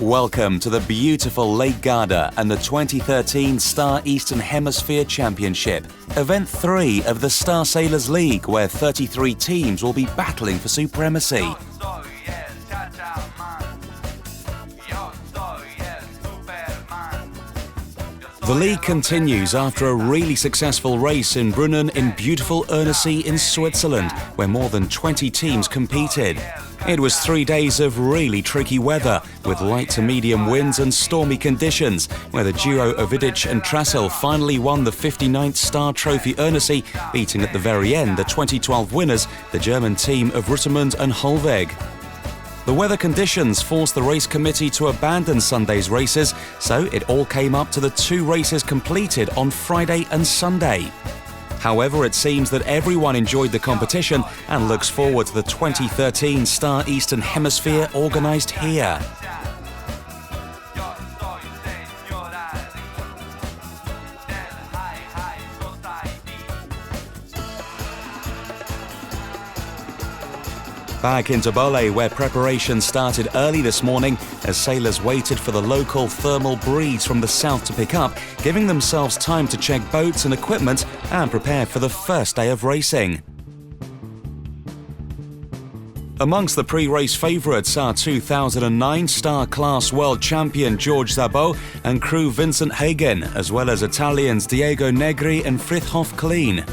Welcome to the beautiful Lake Garda and the 2013 Star Eastern Hemisphere Championship, Event 3 of the Star Sailors League, where 33 teams will be battling for supremacy. The league continues after a really successful race in Brunn in beautiful Ernessee in Switzerland, where more than 20 teams competed. It was 3 days of really tricky weather, with light to medium winds and stormy conditions, where the duo of Vidic and Trassel finally won the 59th Star Trophy Ernessee, beating at the very end the 2012 winners, the German team of Ruttermund and Holweg. The weather conditions forced the race committee to abandon Sunday's races, so it all came up to the 2 races completed on Friday and Sunday. However, it seems that everyone enjoyed the competition and looks forward to the 2013 Star Eastern Hemisphere organised here. Back into Ballad, where preparation started early this morning as sailors waited for the local thermal breeze from the south to pick up, giving themselves time to check boats and equipment and prepare for the first day of racing. Amongst the pre-race favourites are 2009 Star Class World Champion George Szabó and crew Vincent Hagen, as well as Italians Diego Negri and Fridtjof Kleen.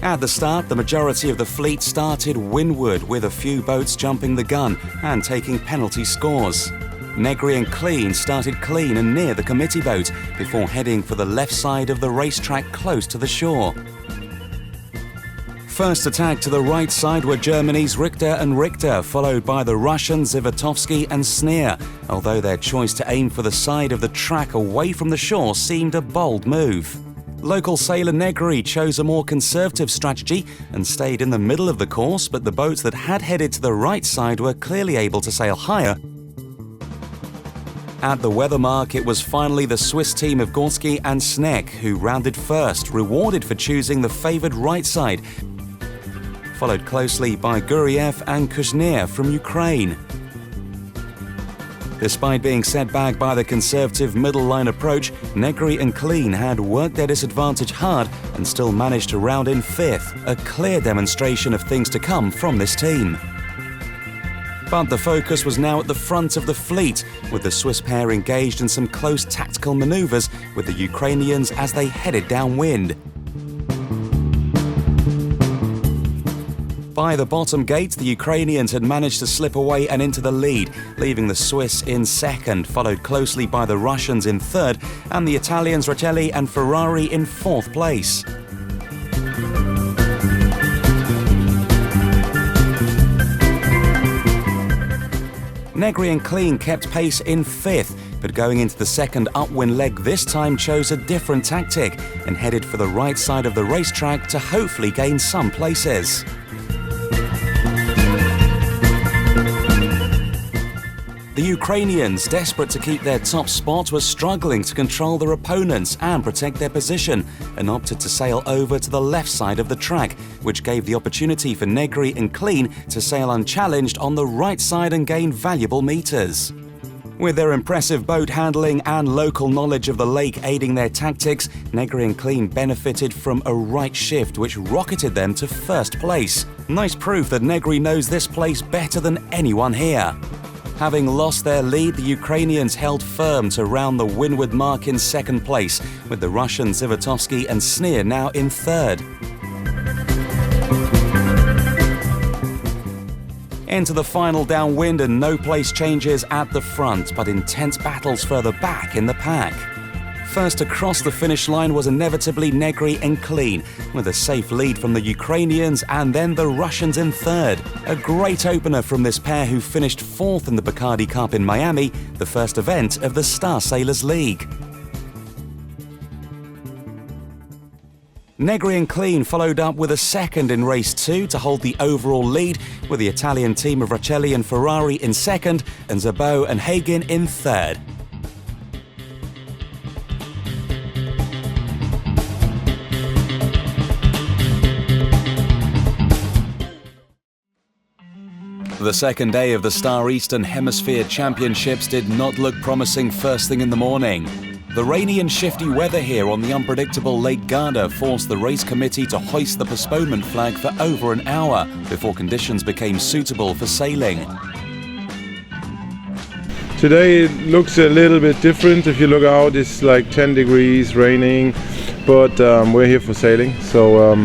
At the start, the majority of the fleet started windward, with a few boats jumping the gun and taking penalty scores. Negri and Kleen started clean and near the committee boat before heading for the left side of the racetrack close to the shore. First attack to the right side were Germany's Richter and Richter, followed by the Russians Zivotofsky and Sneer, although their choice to aim for the side of the track away from the shore seemed a bold move. Local sailor Negri chose a more conservative strategy and stayed in the middle of the course, but the boats that had headed to the right side were clearly able to sail higher. At the weather mark, it was finally the Swiss team of Gorski and Sneck who rounded first, rewarded for choosing the favoured right side, followed closely by Guriev and Kuzhnir from Ukraine. Despite being set back by the conservative middle line approach, Negri and Kleen had worked their disadvantage hard and still managed to round in 5th, a clear demonstration of things to come from this team. But the focus was now at the front of the fleet, with the Swiss pair engaged in some close tactical manoeuvres with the Ukrainians as they headed downwind. By the bottom gate, the Ukrainians had managed to slip away and into the lead, leaving the Swiss in 2nd, followed closely by the Russians in 3rd, and the Italians Reggay and Ferrari in 4th place. Negri and Kleen kept pace in 5th, but going into the second upwind leg this time chose a different tactic and headed for the right side of the racetrack to hopefully gain some places. The Ukrainians, desperate to keep their top spot, were struggling to control their opponents and protect their position, and opted to sail over to the left side of the track, which gave the opportunity for Negri and Kleen to sail unchallenged on the right side and gain valuable meters. With their impressive boat handling and local knowledge of the lake aiding their tactics, Negri and Kleen benefited from a right shift which rocketed them to 1st place. Nice proof that Negri knows this place better than anyone here. Having lost their lead, the Ukrainians held firm to round the windward mark in 2nd place, with the Russians Zivotofsky and Sneer now in 3rd. Into the final downwind, and no place changes at the front, but intense battles further back in the pack. First across the finish line was inevitably Negri and Kleen, with a safe lead from the Ukrainians and then the Russians in 3rd. A great opener from this pair, who finished 4th in the Bacardi Cup in Miami, the first event of the Star Sailors League. Negri and Kleen followed up with a 2nd in race 2 to hold the overall lead, with the Italian team of Reggay and Ferrari in 2nd and Szabó and Hagen in 3rd. The second day of the Star Eastern Hemisphere Championships did not look promising first thing in the morning. The rainy and shifty weather here on the unpredictable Lake Garda forced the race committee to hoist the postponement flag for over an hour before conditions became suitable for sailing. Today it looks a little bit different. If you look out, it's like 10 degrees, raining, but we're here for sailing. So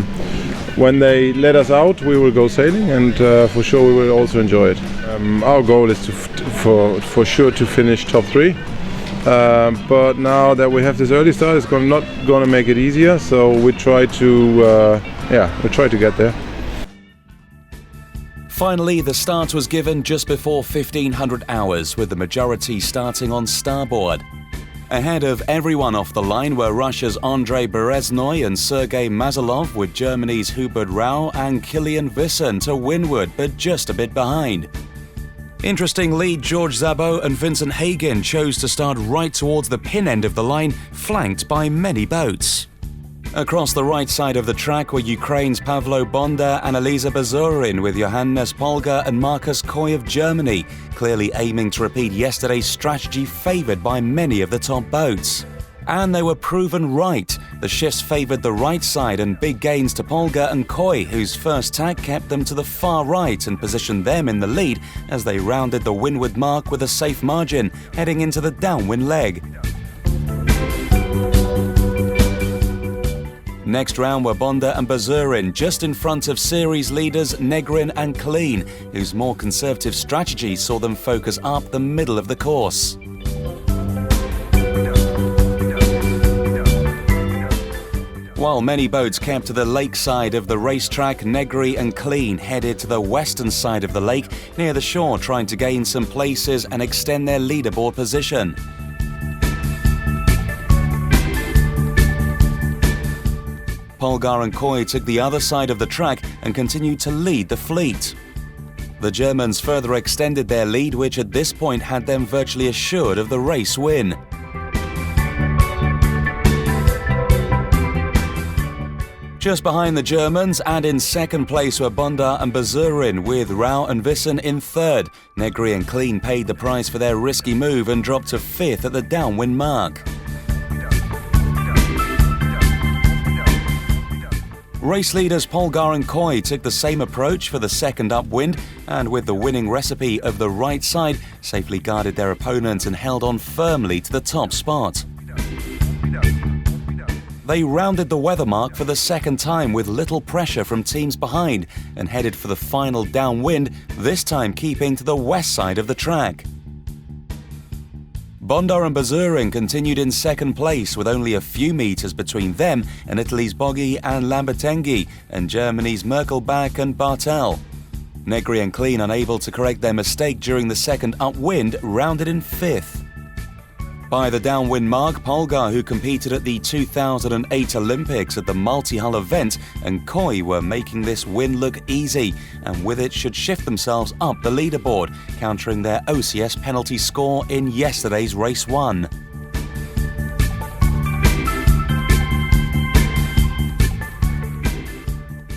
when they let us out, we will go sailing, and for sure we will also enjoy it. Our goal is for sure to finish top 3. But now that we have this early start, it's not going to make it easier. So we try to get there. Finally, the start was given just before 1500 hours, with the majority starting on starboard. Ahead of everyone off the line were Russia's Andrei Bereznoy and Sergei Mazalov, with Germany's Hubert Rau and Kilian Vissen to windward, but just a bit behind. Interestingly, George Szabo and Vincent Hagen chose to start right towards the pin end of the line, flanked by many boats. Across the right side of the track were Ukraine's Pavlo Bonda and Eliza Bazurin, with Johannes Polgar and Markus Koy of Germany, clearly aiming to repeat yesterday's strategy favoured by many of the top boats. And they were proven right. The shifts favoured the right side and big gains to Polgar and Koy, whose first tack kept them to the far right and positioned them in the lead as they rounded the windward mark with a safe margin, heading into the downwind leg. Next round were Bonda and Bazurin, just in front of series leaders Negrin and Klein, whose more conservative strategy saw them focus up the middle of the course. While many boats kept to the lake side of the racetrack, Negri and Klein headed to the western side of the lake, near the shore, trying to gain some places and extend their leaderboard position. Polgar and Koy took the other side of the track and continued to lead the fleet. The Germans further extended their lead, which at this point had them virtually assured of the race win. Just behind the Germans and in second place were Bonda and Bazurin, with Rau and Vissen in third. Negri and Klein paid the price for their risky move and dropped to fifth at the downwind mark. Race leaders Polgar and Koy took the same approach for the second upwind, and with the winning recipe of the right side, safely guarded their opponent and held on firmly to the top spot. They rounded the weather mark for the second time with little pressure from teams behind and headed for the final downwind, this time keeping to the west side of the track. Bonda and Bazurin continued in second place with only a few metres between them and Italy's Boggi and Lambertenghi and Germany's Merkelbach and Bartel. Negri and Klein, unable to correct their mistake during the second upwind, rounded in fifth. By the downwind mark, Polgar, who competed at the 2008 Olympics at the multi-hull event, and Koy were making this win look easy, and with it should shift themselves up the leaderboard, countering their OCS penalty score in yesterday's race 1.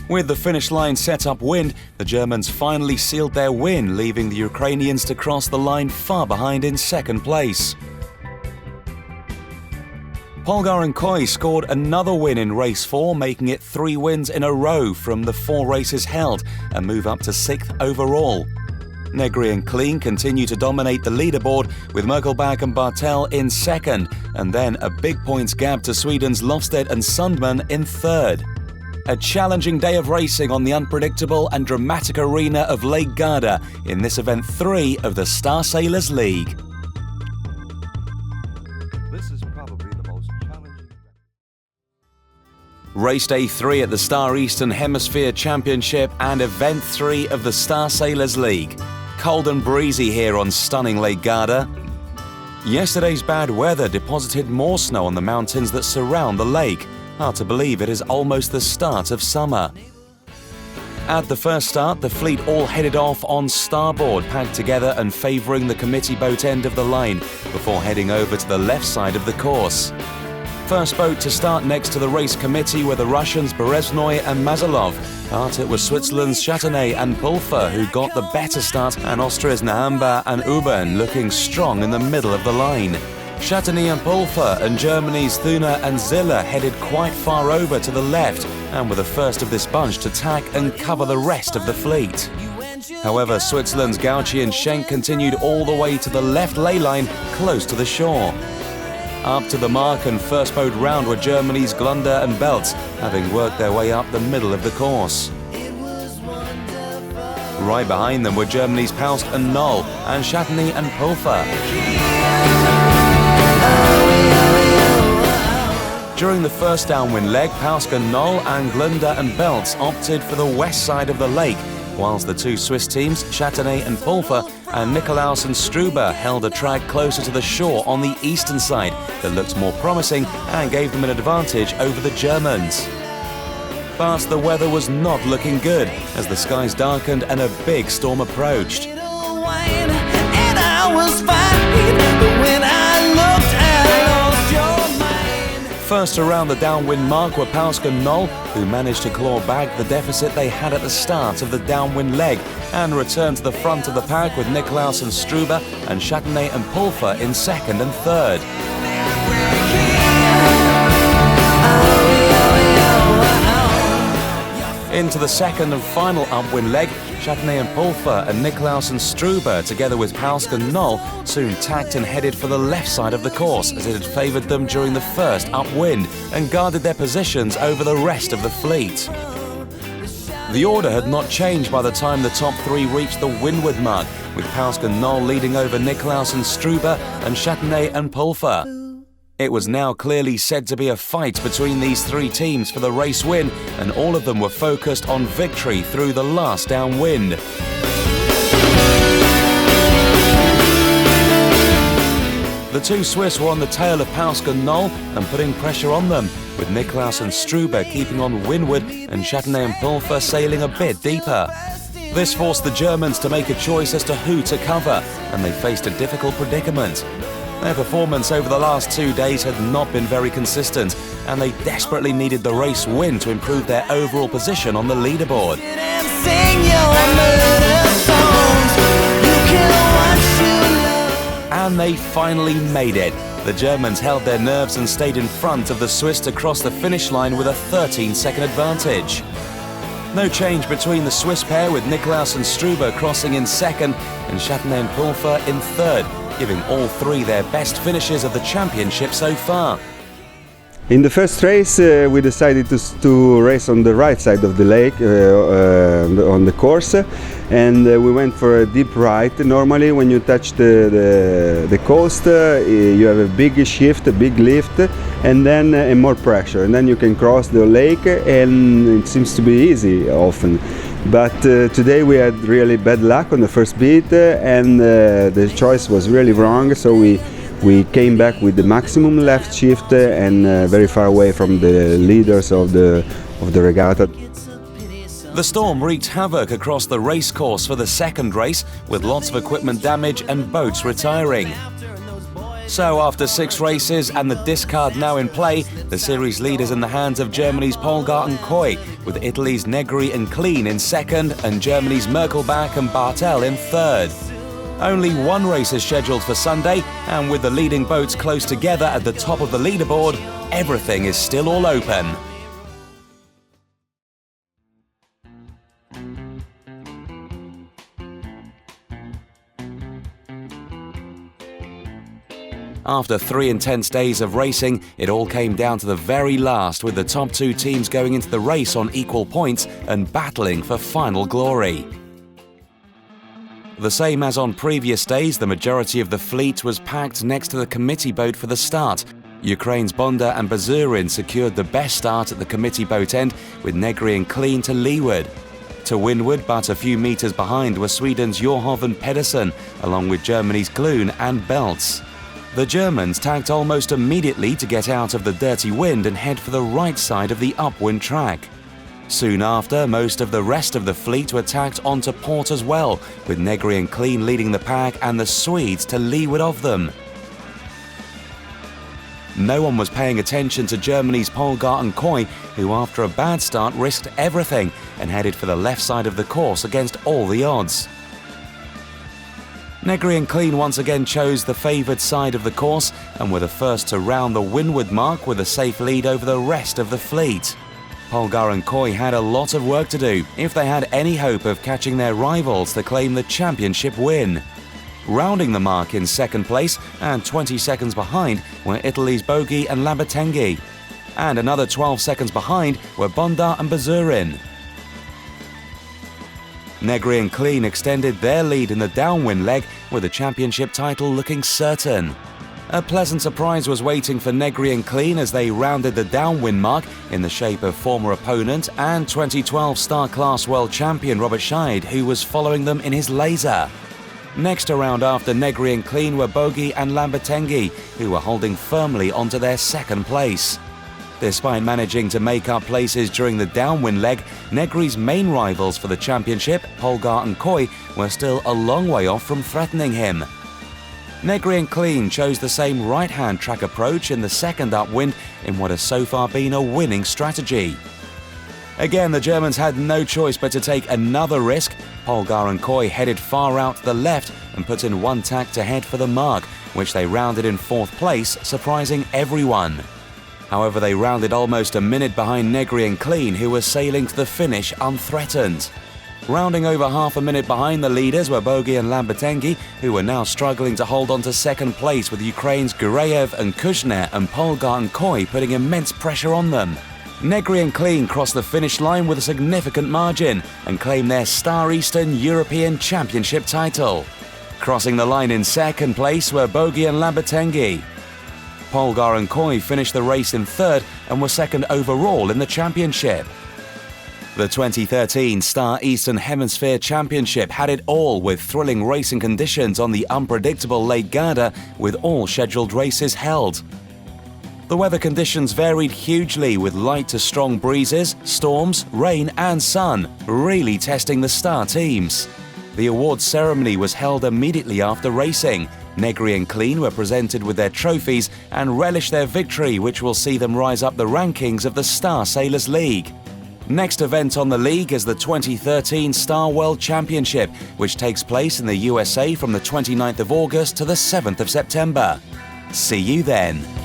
With the finish line set upwind, the Germans finally sealed their win, leaving the Ukrainians to cross the line far behind in second place. Polgar and Koy scored another win in race 4, making it 3 wins in a row from the 4 races held and move up to 6th overall. Negri and Klein continue to dominate the leaderboard, with Merkelbach and Bartel in second, and then a big points gap to Sweden's Lofsted and Sundman in third. A challenging day of racing on the unpredictable and dramatic arena of Lake Garda in this event 3 of the Star Sailors League. Race Day 3 at the Star Eastern Hemisphere Championship and Event 3 of the Star Sailors League. Cold and breezy here on stunning Lake Garda. Yesterday's bad weather deposited more snow on the mountains that surround the lake. Hard to believe it is almost the start of summer. At the first start, the fleet all headed off on starboard, packed together and favouring the committee boat end of the line, before heading over to the left side of the course. First boat to start next to the race committee were the Russians Bereznoy and Mazalov, but it was Switzerland's Châtenay and Pulfer who got the better start, and Austria's Nahamba and Ubern looking strong in the middle of the line. Châtenay and Pulfer and Germany's Thüner and Ziller headed quite far over to the left and were the first of this bunch to tack and cover the rest of the fleet. However, Switzerland's Gauchi and Schenk continued all the way to the left ley line close to the shore. Up to the mark and first boat round were Germany's Glunder and Belz, having worked their way up the middle of the course. Right behind them were Germany's Pausk and Knoll and Châtenay and Pulfer. During the first downwind leg, Pausk and Knoll and Glunder and Belz opted for the west side of the lake, whilst the two Swiss teams, Châtenay and Pulfer, and Nikolaus and Struber held a track closer to the shore on the eastern side that looked more promising and gave them an advantage over the Germans. But the weather was not looking good as the skies darkened and a big storm approached. First around the downwind mark were Pausk and Knoll, who managed to claw back the deficit they had at the start of the downwind leg and returned to the front of the pack with Nikolaus and Struber and Châtenay and Pulfer in second and third. Into the second and final upwind leg, Châtenay and Pulfer and Nikolaus and Struber, together with Pausk and Knoll, soon tacked and headed for the left side of the course as it had favoured them during the first upwind and guarded their positions over the rest of the fleet. The order had not changed by the time the top three reached the windward mark, with Pausk and Knoll leading over Nikolaus and Struber and Châtenay and Pulfer. It was now clearly said to be a fight between these three teams for the race win, and all of them were focused on victory through the last downwind. The two Swiss were on the tail of Pausk and Knoll and putting pressure on them, with Nikolaus and Struber keeping on windward and Châtenay and Pulfer sailing a bit deeper. This forced the Germans to make a choice as to who to cover, and they faced a difficult predicament. Their performance over the last 2 days had not been very consistent, and they desperately needed the race win to improve their overall position on the leaderboard. And they finally made it. The Germans held their nerves and stayed in front of the Swiss to cross the finish line with a 13-second advantage. No change between the Swiss pair, with Nikolaus and Struber crossing in second and Châtenay and Pulfer in third, giving all three their best finishes of the championship so far. In the first race we decided to race on the right side of the lake, on the course, and we went for a deep right. Normally when you touch the coast you have a big shift, a big lift, and then more pressure, and then you can cross the lake, and it seems to be easy often. But today we had really bad luck on the first beat, and the choice was really wrong, so we came back with the maximum left shift and very far away from the leaders of the regatta. The storm wreaked havoc across the race course for the second race, with lots of equipment damage and boats retiring. So after 6 races and the discard now in play, the series lead is in the hands of Germany's Polgar and Coy, with Italy's Negri and Klein in second and Germany's Merkelbach and Bartel in third. Only one race is scheduled for Sunday, and with the leading boats close together at the top of the leaderboard, everything is still all open. After 3 intense days of racing, it all came down to the very last, with the top 2 teams going into the race on equal points and battling for final glory. The same as on previous days, the majority of the fleet was packed next to the committee boat for the start. Ukraine's Bonda and Bazurin secured the best start at the committee boat end, with Negri and Klein to leeward. To windward, but a few metres behind, were Sweden's Jorhov and Pedersen, along with Germany's Glun and Belz. The Germans tacked almost immediately to get out of the dirty wind and head for the right side of the upwind track. Soon after, most of the rest of the fleet were tacked onto port as well, with Negri and Klein leading the pack and the Swedes to leeward of them. No one was paying attention to Germany's Polgar and Koi, who after a bad start risked everything and headed for the left side of the course against all the odds. Reggay and Clean once again chose the favoured side of the course and were the first to round the windward mark with a safe lead over the rest of the fleet. Polgar and Koi had a lot of work to do if they had any hope of catching their rivals to claim the championship win. Rounding the mark in second place and 20 seconds behind were Italy's Bogey and Lambertenghi, and another 12 seconds behind were Bondar and Bazurin. Reggay and Clean extended their lead in the downwind leg with the championship title looking certain. A pleasant surprise was waiting for Reggay and Clean as they rounded the downwind mark in the shape of former opponent and 2012 Star Class World Champion Robert Scheid, who was following them in his laser. Next around after Reggay and Clean were Bogey and Lambertenghi, who were holding firmly onto their second place. Despite managing to make up places during the downwind leg, Reggay's main rivals for the championship, Polgar and Koi, were still a long way off from threatening him. Reggay and Clean chose the same right-hand track approach in the second upwind in what has so far been a winning strategy. Again, the Germans had no choice but to take another risk. Polgar and Koi headed far out to the left and put in one tack to head for the mark, which they rounded in fourth place, surprising everyone. However, they rounded almost a minute behind Reggay and Clean, who were sailing to the finish unthreatened. Rounding over half a minute behind the leaders were Bogey and Lambertenghi, who were now struggling to hold on to second place with Ukraine's Gureyev and Kushner and Polgar and Koi putting immense pressure on them. Reggay and Clean crossed the finish line with a significant margin and claimed their Star Eastern European Championship title. Crossing the line in second place were Bogey and Lambertenghi. Polgar and Koi finished the race in third and were second overall in the championship. The 2013 Star Eastern Hemisphere Championship had it all, with thrilling racing conditions on the unpredictable Lake Garda, with all scheduled races held. The weather conditions varied hugely, with light to strong breezes, storms, rain and sun, really testing the star teams. The awards ceremony was held immediately after racing. Reggay and Clean were presented with their trophies and relished their victory, which will see them rise up the rankings of the Star Sailors League. Next event on the league is the 2013 Star World Championship, which takes place in the USA from the 29th of August to the 7th of September. See you then.